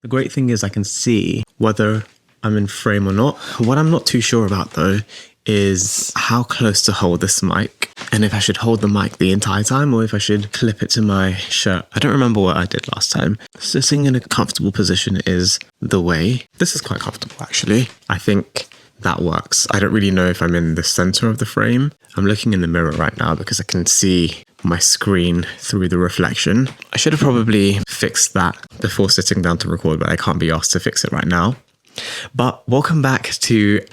The great thing is I can see whether I'm in frame or not. What I'm not too sure about though is how close to hold this mic, and if I should hold the mic the entire time or if I should clip it to my shirt. I don't remember what I did last time. Sitting in a comfortable position is the way. This is quite comfortable actually. I think that works. I don't really know if I'm in the center of the frame. I'm looking in the mirror right now because I can see my screen through the reflection. I should have probably fixed that before sitting down to record, but I can't be asked to fix it right now. But welcome back to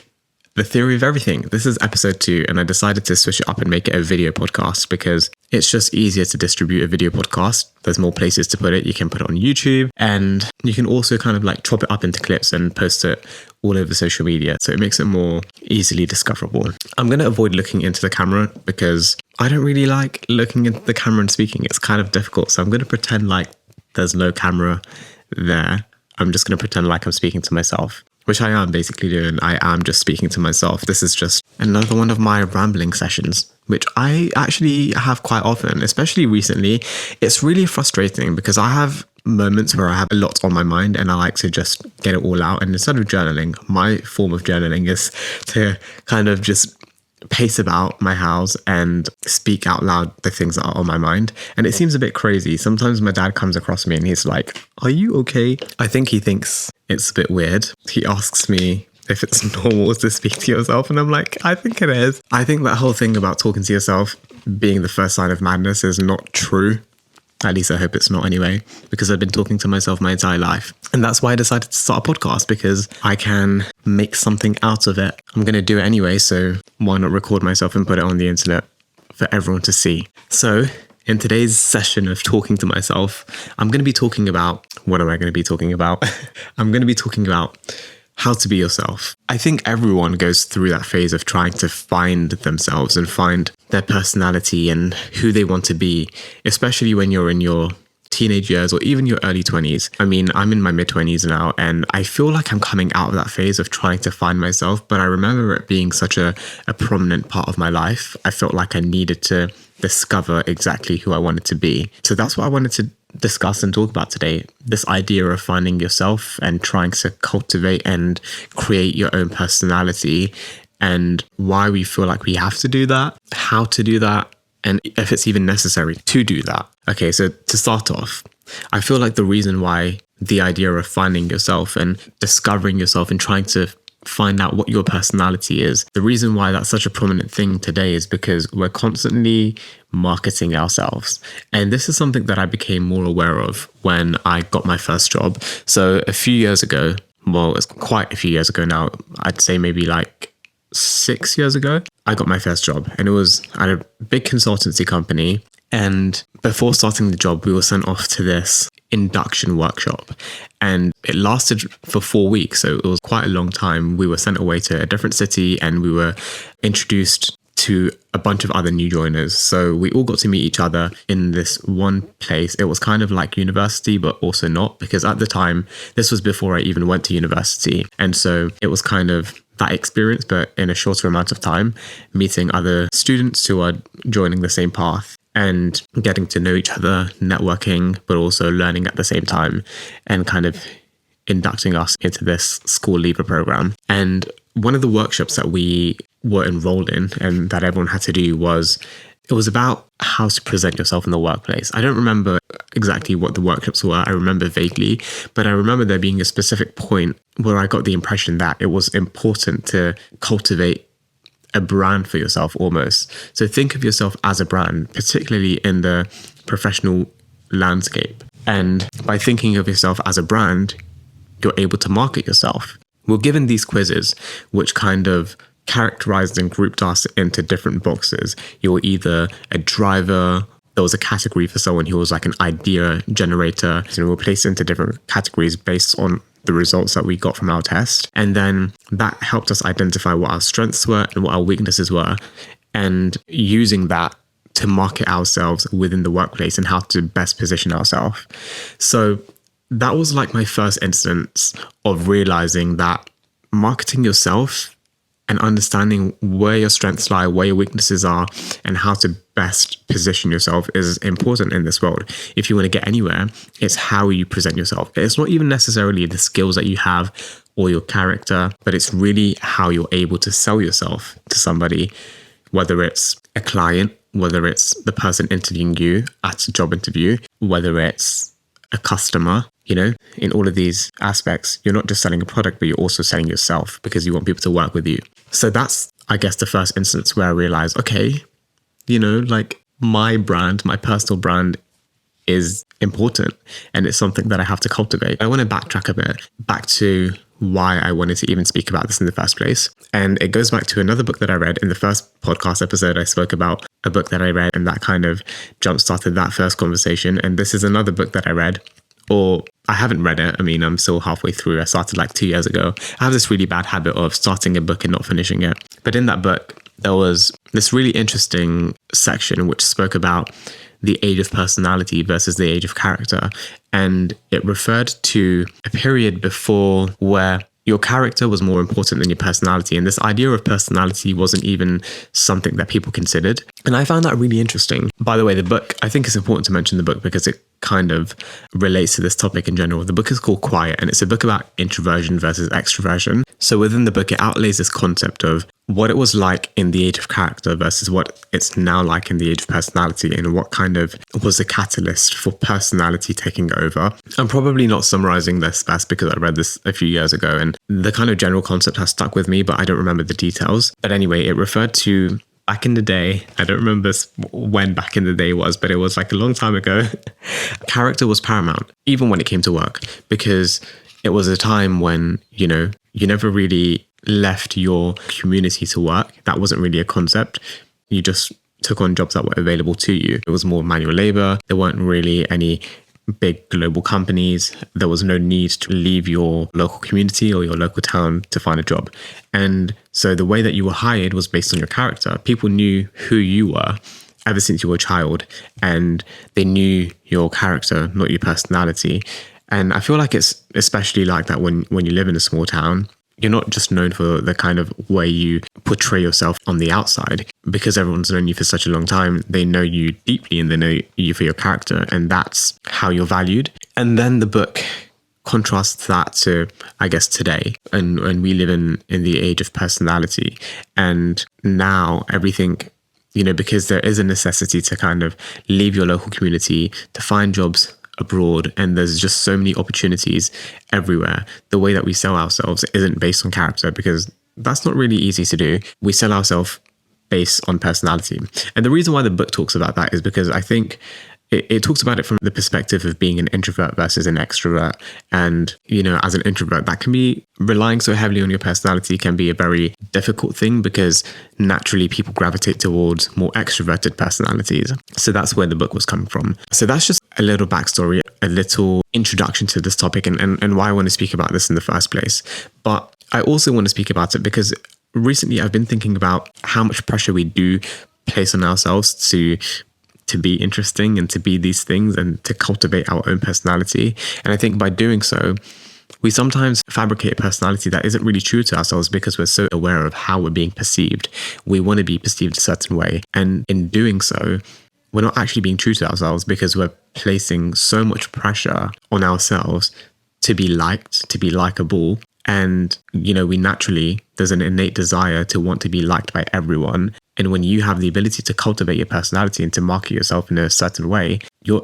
The Theory of Everything. This is episode 2, and I decided to switch it up and make it a video podcast because it's just easier to distribute a video podcast. There's more places to put it. You can put it on YouTube, and you can also kind of like chop it up into clips and post it all over social media. So it makes it more easily discoverable. I'm going to avoid looking into the camera because I don't really like looking into the camera and speaking. It's kind of difficult. So I'm going to pretend like there's no camera there. I'm just going to pretend like I'm speaking to myself, which I am basically doing. I am just speaking to myself. This is just another one of my rambling sessions, which I actually have quite often, especially recently. It's really frustrating because I have moments where I have a lot on my mind and I like to just get it all out. And instead of journaling, my form of journaling is to kind of just pace about my house and speak out loud the things that are on my mind. And it seems a bit crazy. Sometimes my dad comes across me and he's like, "Are you okay?" I think he thinks it's a bit weird. He asks me if it's normal to speak to yourself, and I'm like, I think it is. I think that whole thing about talking to yourself being the first sign of madness is not true. At least I hope it's not anyway, because I've been talking to myself my entire life. And that's why I decided to start a podcast, because I can make something out of it. I'm going to do it anyway, so why not record myself and put it on the internet for everyone to see? So in today's session of talking to myself, I'm going to be talking about, what am I going to be talking about? I'm going to be talking about how to be yourself. I think everyone goes through that phase of trying to find themselves and find their personality and who they want to be, especially when you're in your teenage years or even your early 20s. I mean, I'm in my mid 20s now, and I feel like I'm coming out of that phase of trying to find myself, but I remember it being such a prominent part of my life. I felt like I needed to discover exactly who I wanted to be. So that's what I wanted to discuss and talk about today. This idea of finding yourself and trying to cultivate and create your own personality, and why we feel like we have to do that, how to do that, and if it's even necessary to do that. Okay, so to start off, I feel like the reason why the idea of finding yourself and discovering yourself and trying to find out what your personality is, the reason why that's such a prominent thing today is because we're constantly marketing ourselves. And this is something that I became more aware of when I got my first job. So a few years ago, well, it's quite a few years ago now, I'd say maybe like 6 years ago, I got my first job, and it was at a big consultancy company. And before starting the job, we were sent off to this induction workshop, and it lasted for 4 weeks. So it was quite a long time. We were sent away to a different city and we were introduced to a bunch of other new joiners. So we all got to meet each other in this one place. It was kind of like university, but also not, because at the time, this was before I even went to university. And so it was kind of that experience, but in a shorter amount of time, meeting other students who are joining the same path and getting to know each other, networking, but also learning at the same time, and kind of inducting us into this school leaver program. And one of the workshops that we were enrolled in and that everyone had to do it was about how to present yourself in the workplace. I don't remember exactly what the workshops were. I remember vaguely, but I remember there being a specific point where I got the impression that it was important to cultivate a brand for yourself almost. So think of yourself as a brand, particularly in the professional landscape. And by thinking of yourself as a brand, you're able to market yourself. We're given these quizzes, which kind of characterized and grouped us into different boxes. You're either a driver. There was a category for someone who was like an idea generator. So we were placed into different categories based on the results that we got from our test. And then that helped us identify what our strengths were and what our weaknesses were, and using that to market ourselves within the workplace and how to best position ourselves. So that was like my first instance of realizing that marketing yourself and understanding where your strengths lie, where your weaknesses are, and how to best position yourself is important in this world. If you want to get anywhere, it's how you present yourself. It's not even necessarily the skills that you have or your character, but it's really how you're able to sell yourself to somebody, whether it's a client, whether it's the person interviewing you at a job interview, whether it's a customer. In all of these aspects, you're not just selling a product, but you're also selling yourself because you want people to work with you. So that's, I guess, the first instance where I realized, okay, like my brand, my personal brand is important, and it's something that I have to cultivate. I want to backtrack a bit back to why I wanted to even speak about this in the first place. And it goes back to another book that I read. In the first podcast episode, I spoke about a book that I read, and that kind of jump-started that first conversation. And this is another book that I read, or I haven't read it. I mean, I'm still halfway through. I started like 2 years ago. I have this really bad habit of starting a book and not finishing it. But in that book, there was this really interesting section which spoke about the age of personality versus the age of character. And it referred to a period before where your character was more important than your personality. And this idea of personality wasn't even something that people considered. And I found that really interesting. By the way, the book, I think it's important to mention the book because it kind of relates to this topic in general. The book is called Quiet, and it's a book about introversion versus extroversion. So within the book, it outlays this concept of what it was like in the age of character versus what it's now like in the age of personality, and what kind of was the catalyst for personality taking over. I'm probably not summarizing this best because I read this a few years ago, and the kind of general concept has stuck with me, but I don't remember the details. But anyway, it referred to back in the day. I don't remember when back in the day was, but it was like a long time ago. Character was paramount, even when it came to work, because it was a time when, you never really left your community to work. That wasn't really a concept. You just took on jobs that were available to you. It was more manual labor. There weren't really any big global companies. There was no need to leave your local community or your local town to find a job. And so the way that you were hired was based on your character. People knew who you were ever since you were a child, and they knew your character, not your personality. And I feel like it's especially like that when you live in a small town. You're not just known for the kind of way you portray yourself on the outside. Because everyone's known you for such a long time, they know you deeply and they know you for your character, and that's how you're valued. And then the book contrasts that to, I guess, today, and we live in the age of personality. And now everything, because there is a necessity to kind of leave your local community to find jobs abroad, and there's just so many opportunities everywhere. The way that we sell ourselves isn't based on character, because that's not really easy to do. We sell ourselves based on personality. And the reason why the book talks about that is because I think it talks about it from the perspective of being an introvert versus an extrovert. And, as an introvert, that can be relying so heavily on your personality can be a very difficult thing, because naturally people gravitate towards more extroverted personalities. So that's where the book was coming from. So that's just a little backstory, a little introduction to this topic and why I want to speak about this in the first place. But I also want to speak about it because recently I've been thinking about how much pressure we do place on ourselves to be interesting and to be these things and to cultivate our own personality. And I think by doing so, we sometimes fabricate a personality that isn't really true to ourselves because we're so aware of how we're being perceived. We want to be perceived a certain way. And in doing so, we're not actually being true to ourselves because we're placing so much pressure on ourselves to be liked, to be likable. And, we naturally, there's an innate desire to want to be liked by everyone. And when you have the ability to cultivate your personality and to market yourself in a certain way, you're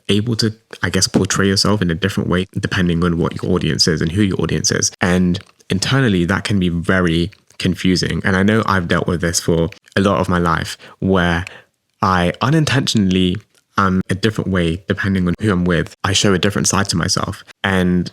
able to, I guess, portray yourself in a different way depending on what your audience is and who your audience is. And internally, that can be very confusing. And I know I've dealt with this for a lot of my life, where I unintentionally am a different way depending on who I'm with. I show a different side to myself. And,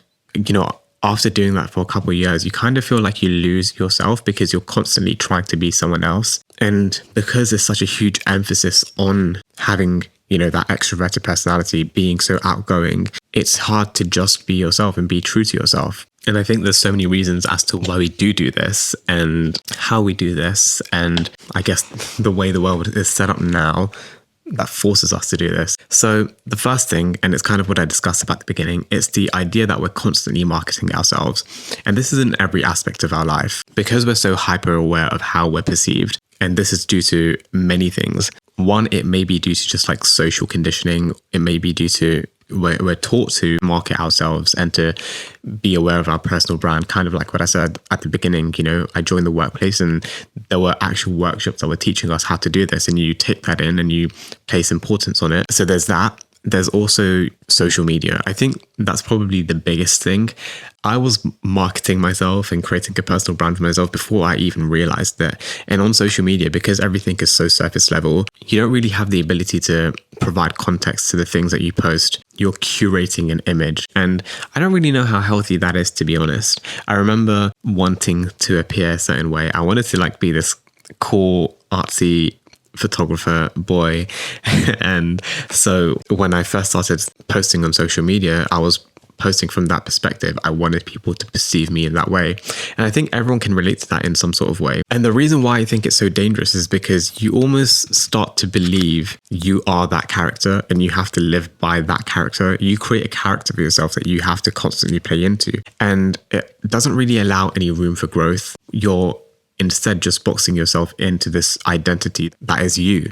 after doing that for a couple of years, you kind of feel like you lose yourself because you're constantly trying to be someone else. And because there's such a huge emphasis on having, that extroverted personality, being so outgoing, it's hard to just be yourself and be true to yourself. And I think there's so many reasons as to why we do this and how we do this. And I guess the way the world is set up now, that forces us to do this. So the first thing, and it's kind of what I discussed about at the beginning, it's the idea that we're constantly marketing ourselves. And this is in every aspect of our life. Because we're so hyper aware of how we're perceived, and this is due to many things. One, it may be due to just like social conditioning. It may be due to we're taught to market ourselves and to be aware of our personal brand. Kind of like what I said at the beginning, I joined the workplace and there were actual workshops that were teaching us how to do this, and you take that in and you place importance on it. So there's that. There's also social media. I think that's probably the biggest thing. I was marketing myself and creating a personal brand for myself before I even realized that. And on social media, because everything is so surface level, you don't really have the ability to provide context to the things that you post. You're curating an image. And I don't really know how healthy that is, to be honest. I remember wanting to appear a certain way. I wanted to like be this cool, artsy photographer boy. And so when I first started posting on social media, I was posting from that perspective. I wanted people to perceive me in that way. And I think everyone can relate to that in some sort of way. And the reason why I think it's so dangerous is because you almost start to believe you are that character and you have to live by that character. You create a character for yourself that you have to constantly play into. And it doesn't really allow any room for growth. You're instead just boxing yourself into this identity that is you.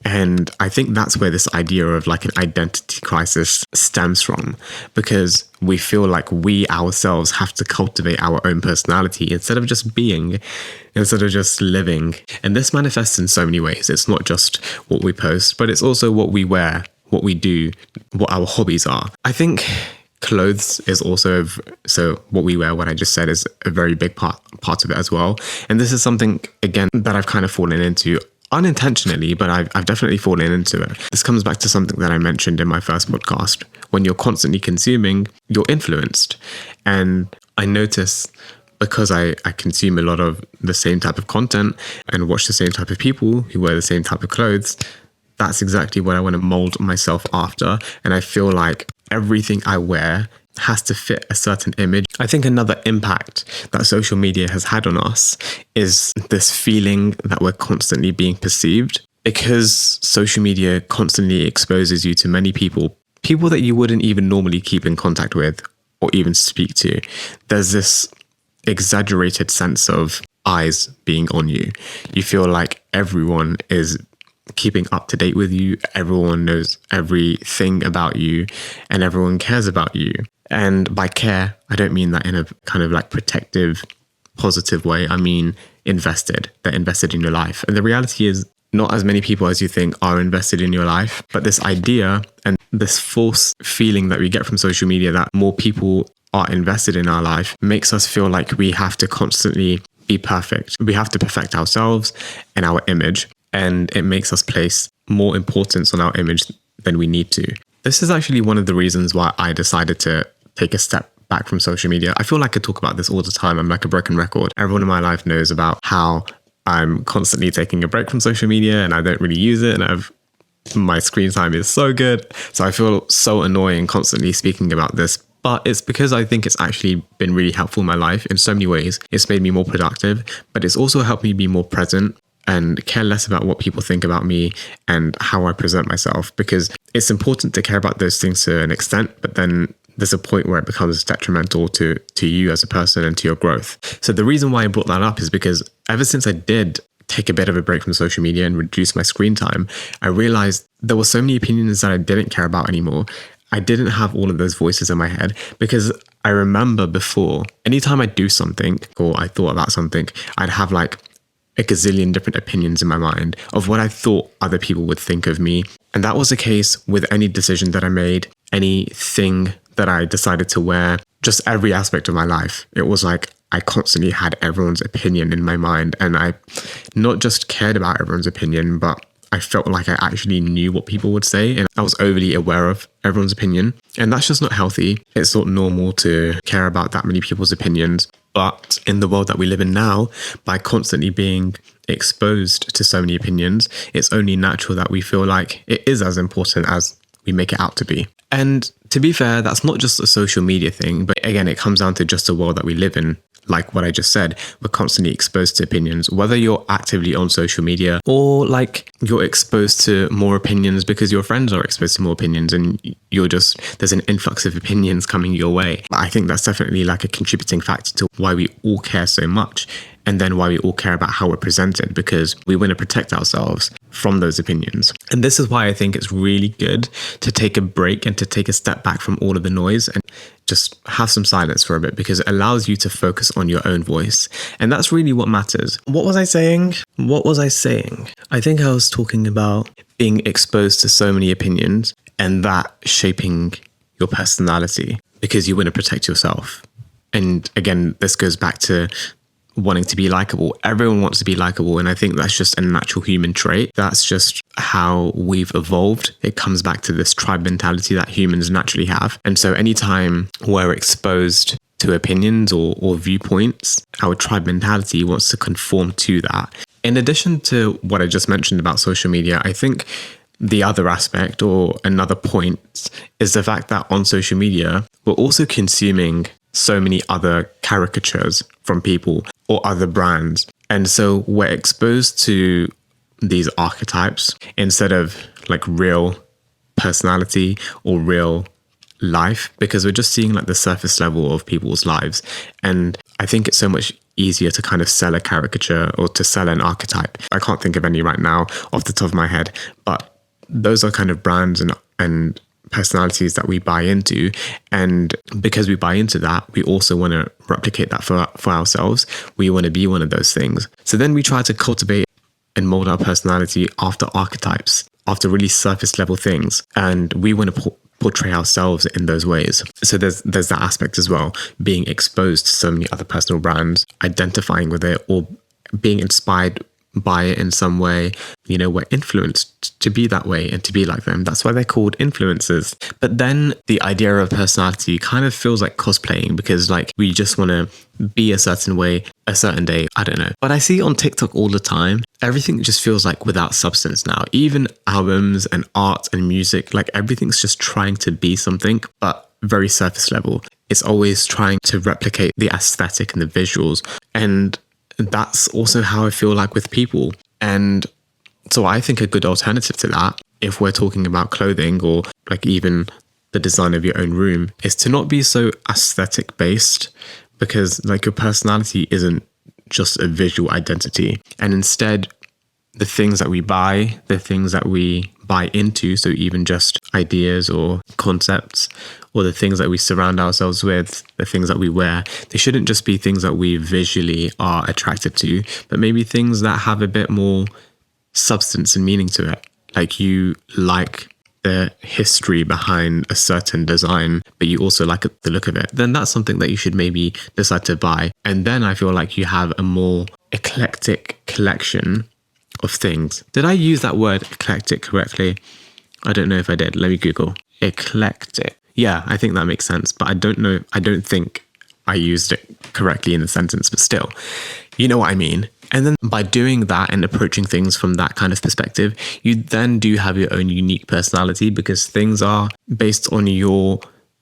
And I think that's where this idea of like an identity crisis stems from, because we feel like we ourselves have to cultivate our own personality instead of just being, instead of just living. And this manifests in so many ways. It's not just what we post, but it's also what we wear, what we do, what our hobbies are. I think clothes is also, so what we wear, what I just said, is a very big part of it as well. And this is something, again, that I've kind of fallen into unintentionally, but I've definitely fallen into it. This comes back to something that I mentioned in my first podcast. When you're constantly consuming, you're influenced. And I notice, because I consume a lot of the same type of content and watch the same type of people who wear the same type of clothes, that's exactly what I want to mold myself after. And I feel like everything I wear has to fit a certain image. I think another impact that social media has had on us is this feeling that we're constantly being perceived, because social media constantly exposes you to many people that you wouldn't even normally keep in contact with or even speak to. There's this exaggerated sense of eyes being on you. You feel like everyone is keeping up to date with you. Everyone knows everything about you and everyone cares about you. And by care, I don't mean that in a kind of like protective, positive way. I mean invested. They're invested in your life. And the reality is, not as many people as you think are invested in your life. But this idea and this false feeling that we get from social media that more people are invested in our life makes us feel like we have to constantly be perfect. We have to perfect ourselves and our image. And it makes us place more importance on our image than we need to. This is actually one of the reasons why I decided to take a step back from social media. I feel like I talk about this all the time. I'm like a broken record. Everyone in my life knows about how I'm constantly taking a break from social media and I don't really use it. And my screen time is so good. So I feel so annoying constantly speaking about this. But it's because I think it's actually been really helpful in my life in so many ways. It's made me more productive, but it's also helped me be more present and care less about what people think about me and how I present myself, because it's important to care about those things to an extent, but then there's a point where it becomes detrimental to you as a person and to your growth. So the reason why I brought that up is because ever since I did take a bit of a break from social media and reduce my screen time, I realized there were so many opinions that I didn't care about anymore. I didn't have all of those voices in my head, because I remember before, anytime I do something or I thought about something, I'd have like a gazillion different opinions in my mind of what I thought other people would think of me. And that was the case with any decision that I made, anything that I decided to wear, just every aspect of my life. It was like I constantly had everyone's opinion in my mind, and I not just cared about everyone's opinion, but I felt like I actually knew what people would say, and I was overly aware of everyone's opinion. And that's just not healthy. It's not normal to care about that many people's opinions. But in the world that we live in now, by constantly being exposed to so many opinions, it's only natural that we feel like it is as important as we make it out to be. And to be fair, that's not just a social media thing, but again, it comes down to just the world that we live in. like what I just said, we're constantly exposed to opinions, whether you're actively on social media or like you're exposed to more opinions because your friends are exposed to more opinions and there's an influx of opinions coming your way. I think that's definitely like a contributing factor to why we all care so much, and then why we all care about how we're presented, because we want to protect ourselves from those opinions. And this is why I think it's really good to take a break and to take a step back from all of the noise and just have some silence for a bit, because it allows you to focus on your own voice. And that's really what matters. What was I saying? I think I was talking about being exposed to so many opinions and that shaping your personality because you want to protect yourself. And again, this goes back to wanting to be likable. Everyone wants to be likable, and I think that's just a natural human trait. That's just how we've evolved. It comes back to this tribe mentality that humans naturally have. And so anytime we're exposed to opinions or viewpoints, our tribe mentality wants to conform to that. In addition to what I just mentioned about social media, I think the other aspect or another point is the fact that on social media, we're also consuming so many other caricatures from people or other brands. And so we're exposed to these archetypes instead of like real personality or real life, because we're just seeing like the surface level of people's lives. And I think it's so much easier to kind of sell a caricature or to sell an archetype. I can't think of any right now off the top of my head, but those are kind of brands and personalities that we buy into. And because we buy into that, we also want to replicate that for ourselves. We want to be one of those things. So then we try to cultivate and mold our personality after archetypes, after really surface level things. And we want to portray ourselves in those ways. So there's that aspect as well, being exposed to so many other personal brands, identifying with it or being inspired by it in some way. You know, we're influenced to be that way and to be like them. That's why they're called influencers. But then the idea of personality kind of feels like cosplaying, because like we just want to be a certain way a certain day. I don't know. But I see on TikTok all the time, everything just feels like without substance now. Even albums and art and music, like everything's just trying to be something, but very surface level. It's always trying to replicate the aesthetic and the visuals. And that's also how I feel like with people. And so I think a good alternative to that, if we're talking about clothing or like even the design of your own room, is to not be so aesthetic based, because like your personality isn't just a visual identity. And instead, the things that we buy, the things that we buy into, so even just ideas or concepts, or the things that we surround ourselves with, the things that we wear, they shouldn't just be things that we visually are attracted to, but maybe things that have a bit more substance and meaning to it. Like you like the history behind a certain design, but you also like the look of it, then that's something that you should maybe decide to buy. And then I feel like you have a more eclectic collection of things. Did I use that word eclectic correctly? I don't know if I did. Let me Google. Eclectic. Yeah, I think that makes sense, but I don't think I used it correctly in the sentence, but still, you know what I mean. And then by doing that and approaching things from that kind of perspective, you then do have your own unique personality, because things are based on your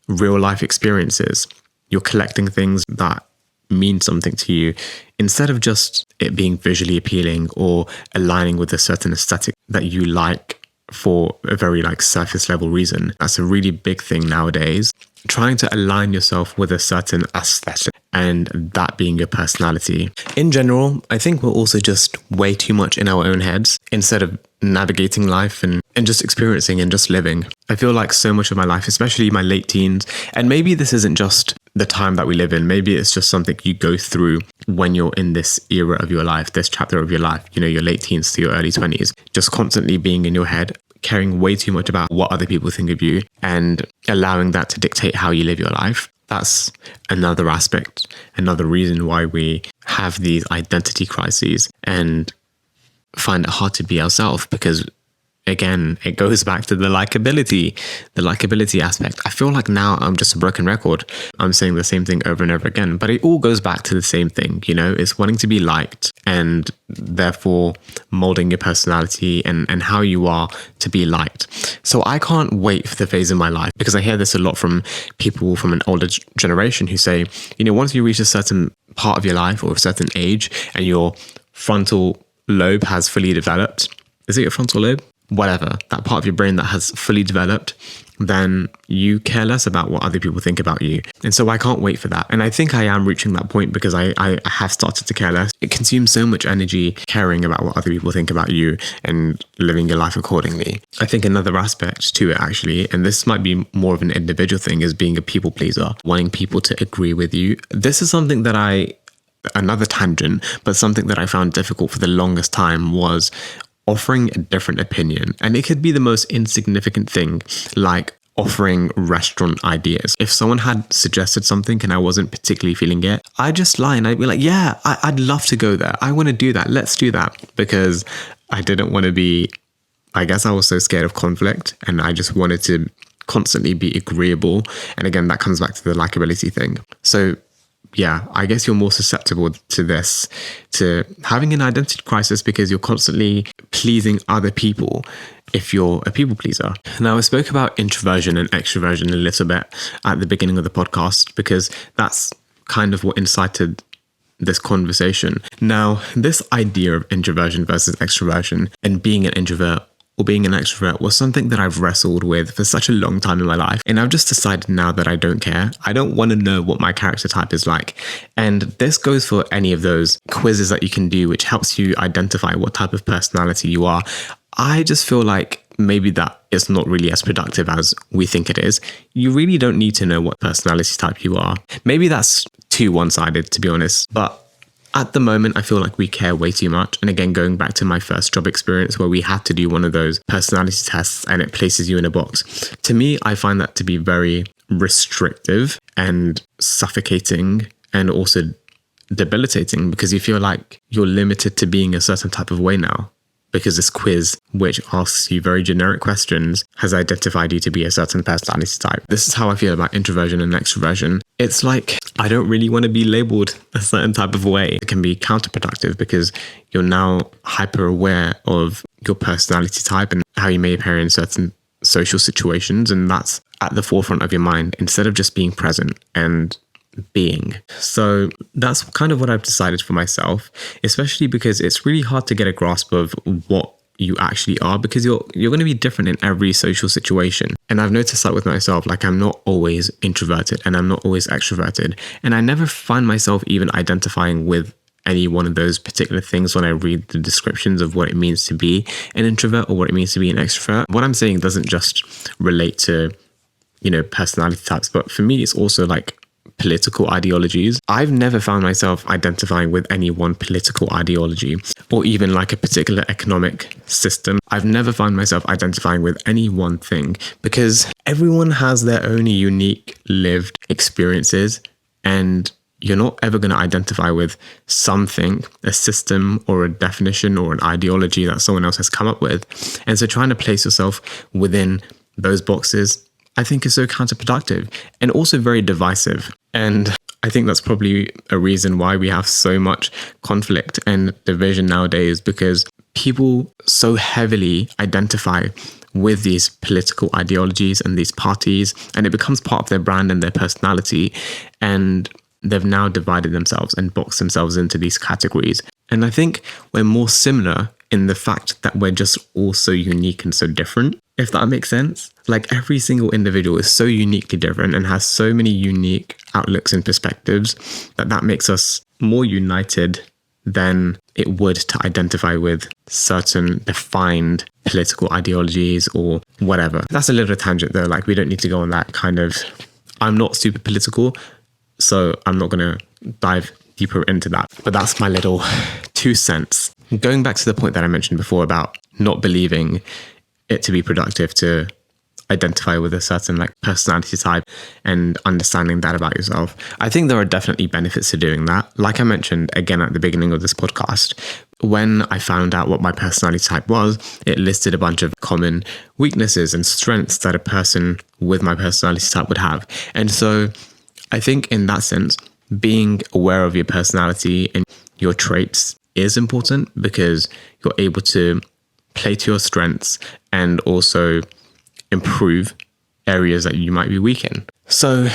real life experiences. You're collecting things that mean something to you, instead of just it being visually appealing or aligning with a certain aesthetic that you like for a very like surface level reason. That's a really big thing nowadays. Trying to align yourself with a certain aesthetic, and that being your personality. In general, I think we're also just way too much in our own heads instead of navigating life and just experiencing and just living. I feel like so much of my life, especially my late teens, and maybe this isn't just the time that we live in, maybe it's just something you go through when you're in this era of your life, this chapter of your life, you know, your late teens to your early 20s, just constantly being in your head, caring way too much about what other people think of you and allowing that to dictate how you live your life. That's another aspect, another reason why we have these identity crises and find it hard to be ourselves, because again, it goes back to the likability aspect. I feel like now I'm just a broken record. I'm saying the same thing over and over again, but it all goes back to the same thing, you know, it's wanting to be liked and therefore molding your personality and how you are to be liked. So I can't wait for the phase in my life, because I hear this a lot from people from an older generation who say, you know, once you reach a certain part of your life or a certain age and your frontal lobe has fully developed, is it your frontal lobe? Whatever, that part of your brain that has fully developed, then you care less about what other people think about you. And so I can't wait for that. And I think I am reaching that point because I have started to care less. It consumes so much energy caring about what other people think about you and living your life accordingly. I think another aspect to it actually, and this might be more of an individual thing, is being a people pleaser, wanting people to agree with you. This is something that another tangent, but something that I found difficult for the longest time was offering a different opinion. And it could be the most insignificant thing, like offering restaurant ideas. If someone had suggested something and I wasn't particularly feeling it, I'd just lie and I'd be like, yeah, I'd love to go there. I want to do that. Let's do that. Because I didn't want to be, I guess I was so scared of conflict and I just wanted to constantly be agreeable. And again, that comes back to the likability thing. So yeah, I guess you're more susceptible to this, to having an identity crisis because you're constantly pleasing other people if you're a people pleaser. Now, I spoke about introversion and extroversion a little bit at the beginning of the podcast because that's kind of what incited this conversation. Now, this idea of introversion versus extroversion and being an introvert or being an extrovert was something that I've wrestled with for such a long time in my life. And I've just decided now that I don't care. I don't want to know what my character type is like. And this goes for any of those quizzes that you can do, which helps you identify what type of personality you are. I just feel like maybe that is not really as productive as we think it is. You really don't need to know what personality type you are. Maybe that's too one-sided, to be honest. But at the moment, I feel like we care way too much. And again, going back to my first job experience where we had to do one of those personality tests and it places you in a box. To me, I find that to be very restrictive and suffocating and also debilitating because you feel like you're limited to being a certain type of way now. Because this quiz, which asks you very generic questions, has identified you to be a certain personality type. This is how I feel about introversion and extroversion. It's like, I don't really want to be labeled a certain type of way. It can be counterproductive because you're now hyper aware of your personality type and how you may appear in certain social situations. And that's at the forefront of your mind instead of just being present and being. So that's kind of what I've decided for myself, especially because it's really hard to get a grasp of what you actually are because you're going to be different in every social situation. And I've noticed that with myself, like I'm not always introverted and I'm not always extroverted. And I never find myself even identifying with any one of those particular things when I read the descriptions of what it means to be an introvert or what it means to be an extrovert. What I'm saying doesn't just relate to, personality types, but for me, it's also like political ideologies. I've never found myself identifying with any one political ideology or even like a particular economic system. I've never found myself identifying with any one thing because everyone has their own unique lived experiences and you're not ever going to identify with something, a system or a definition or an ideology that someone else has come up with. And so trying to place yourself within those boxes, I think is so counterproductive and also very divisive. And I think that's probably a reason why we have so much conflict and division nowadays because people so heavily identify with these political ideologies and these parties and it becomes part of their brand and their personality. And they've now divided themselves and boxed themselves into these categories. And I think we're more similar in the fact that we're just all so unique and so different, if that makes sense. Like every single individual is so uniquely different and has so many unique outlooks and perspectives that makes us more united than it would to identify with certain defined political ideologies or whatever. That's a little tangent though. Like we don't need to go on that kind of, I'm not super political, so I'm not going to dive deeper into that. But that's my little 2 cents. Going back to the point that I mentioned before about not believing it to be productive to identify with a certain like personality type and understanding that about yourself. I think there are definitely benefits to doing that. Like I mentioned again at the beginning of this podcast, when I found out what my personality type was, it listed a bunch of common weaknesses and strengths that a person with my personality type would have. And so I think in that sense, being aware of your personality and your traits is important because you're able to play to your strengths and also improve areas that you might be weak in. So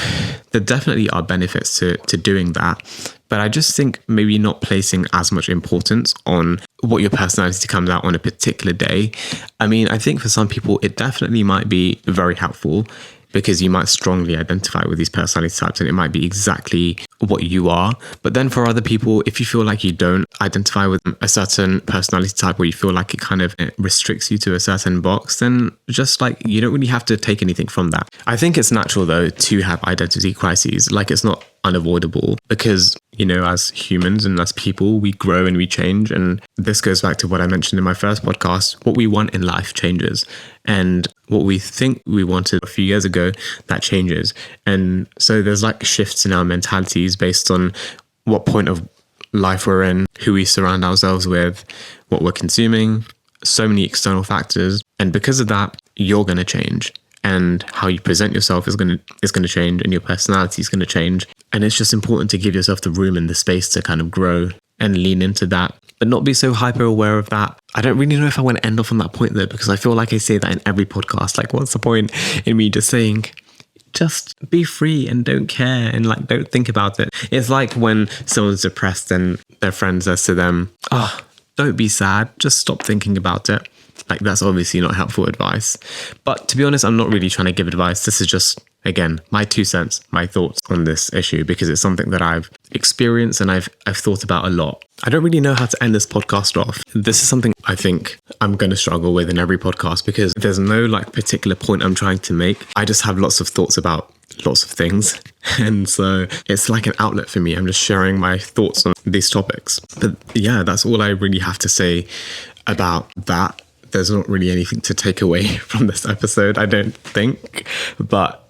there definitely are benefits to doing that. But I just think maybe not placing as much importance on what your personality comes out on a particular day. I mean, I think for some people, it definitely might be very helpful because you might strongly identify with these personality types and it might be exactly what you are. But then for other people, if you feel like you don't identify with a certain personality type or you feel like it restricts you to a certain box, then just like you don't really have to take anything from that. I think it's natural though to have identity crises. Like it's not unavoidable because, you know, as humans and as people, we grow and we change. And this goes back to what I mentioned in my first podcast. What we want in life changes. And what we think we wanted a few years ago, that changes. And so there's like shifts in our mentalities based on what point of life we're in, who we surround ourselves with, what we're consuming, so many external factors. And because of that, you're going to change. And how you present yourself is going to change, and your personality is going to change. And it's just important to give yourself the room and the space to kind of grow and lean into that, but not be so hyper aware of that. I don't really know if I want to end off on that point though, because I feel like I say that in every podcast. Like, what's the point in me just saying, just be free and don't care and like don't think about it? It's like when someone's depressed and their friend says to them, "Oh, don't be sad, just stop thinking about it." Like, that's obviously not helpful advice. But to be honest, I'm not really trying to give advice. This is just, again, my 2 cents, my thoughts on this issue, because it's something that I've experienced and I've thought about a lot. I don't really know how to end this podcast off. This is something I think I'm going to struggle with in every podcast because there's no like particular point I'm trying to make. I just have lots of thoughts about lots of things. And so it's like an outlet for me. I'm just sharing my thoughts on these topics. But yeah, that's all I really have to say about that. There's not really anything to take away from this episode, I don't think. But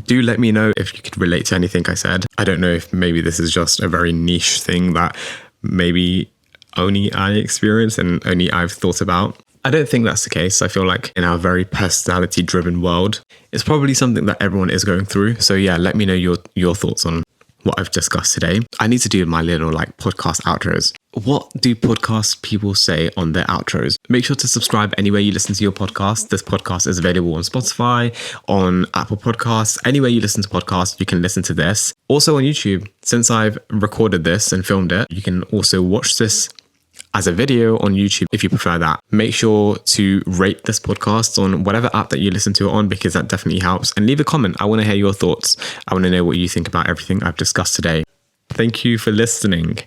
do let me know if you could relate to anything I said. I don't know if maybe this is just a very niche thing that maybe only I experience and only I've thought about. I don't think that's the case. I feel like in our very personality-driven world, it's probably something that everyone is going through. So yeah, let me know your thoughts on what I've discussed today. I need to do my little like podcast outros. What do podcast people say on their outros? Make sure to subscribe anywhere you listen to your podcast. This podcast is available on Spotify, on Apple Podcasts. Anywhere you listen to podcasts, you can listen to this. Also on YouTube, since I've recorded this and filmed it, you can also watch this as a video on YouTube if you prefer that. Make sure to rate this podcast on whatever app that you listen to it on, because that definitely helps. And leave a comment. I want to hear your thoughts. I want to know what you think about everything I've discussed today. Thank you for listening.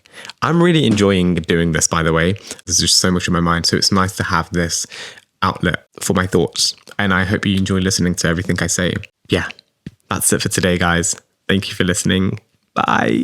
I'm really enjoying doing this, by the way. There's just so much in my mind. So it's nice to have this outlet for my thoughts. And I hope you enjoy listening to everything I say. Yeah, that's it for today, guys. Thank you for listening. Bye.